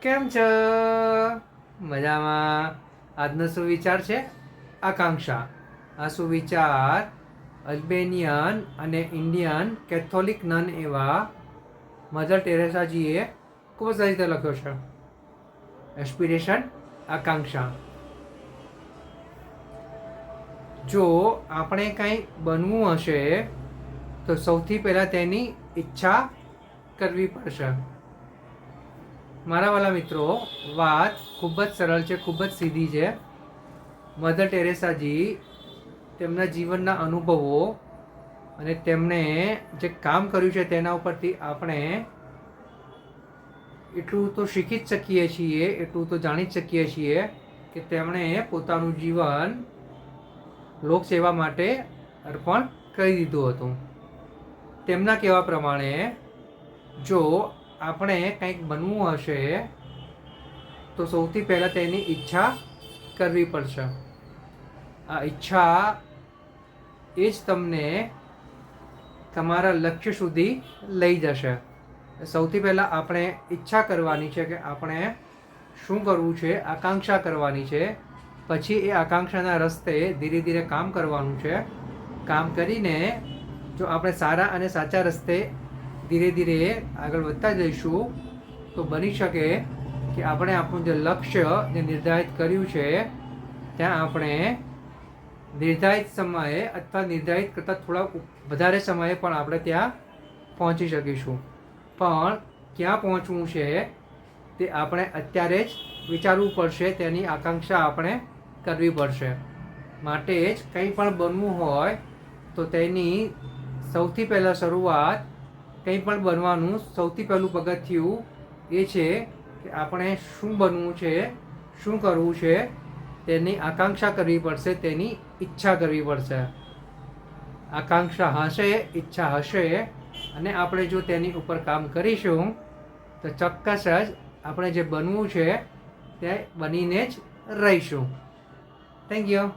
કેમ છો? મજામાં. આજનો સુવિચાર છે આકાંક્ષા. આ સુવિચાર અલ્બેનિયન અને ઇન્ડિયન કેથોલિક નન એવા મધર ટેરેસાજીએ ખૂબ જ સારી રીતે લખ્યો છે. એસ્પિરેશન, આકાંક્ષા. જો આપણે કંઈ બનવું હશે તો સૌથી પહેલાં તેની ઈચ્છા કરવી પડશે. મારા વાલા મિત્રો, વાત ખૂબ જ સરળ છે, ખૂબ જ સીધી છે. મધર ટેરેસાજી તેમના જીવનના અનુભવો અને તેમણે જે કામ કર્યું છે તેના ઉપરથી આપણે એટલું તો શીખી જ શકીએ છીએ, એટલું તો જાણી જ શકીએ છીએ કે તેમણે પોતાનું જીવન લોકસેવા માટે અર્પણ કરી દીધું હતું. તેમના કહેવા પ્રમાણે જો આપણે કંઈક બનવું હશે તો સૌથી પહેલાં તેની ઈચ્છા કરવી પડશે. આ ઈચ્છા એ જ તમને તમારા લક્ષ્ય સુધી લઈ જશે. સૌથી પહેલાં આપણે ઈચ્છા કરવાની છે કે આપણે શું કરવું છે, આકાંક્ષા કરવાની છે. પછી એ આકાંક્ષાના રસ્તે ધીરે ધીરે કામ કરવાનું છે. કામ કરીને જો આપણે સારા અને સાચા રસ્તે ધીરે ધીરે આગળ વધતા જઈશું તો બની શકે કે આપણે આપણું જે લક્ષ્ય જે નિર્ધારિત કર્યું છે ત્યાં આપણે નિર્ધારિત સમયે અથવા નિર્ધારિત કરતાં થોડા વધારે સમયે પણ આપણે ત્યાં પહોંચી શકીશું. પણ ક્યાં પહોંચવું છે તે આપણે અત્યારે જ વિચારવું પડશે, તેની આકાંક્ષા આપણે કરવી પડશે. માટે જ કંઈ પણ બનવું હોય તો તેની સૌથી પહેલાં શરૂઆત, કંઈ પણ બનવાનું સૌથી પહેલું પગથિયું એ છે કે આપણે શું બનવું છે, શું કરવું છે તેની આકાંક્ષા કરવી પડશે, તેની ઈચ્છા કરવી પડશે. આકાંક્ષા હશે, ઈચ્છા હશે અને આપણે જો તેની ઉપર કામ કરીશું તો ચોક્કસ જ આપણે જે બનવું છે તે બનીને જ રહીશું. Thank you.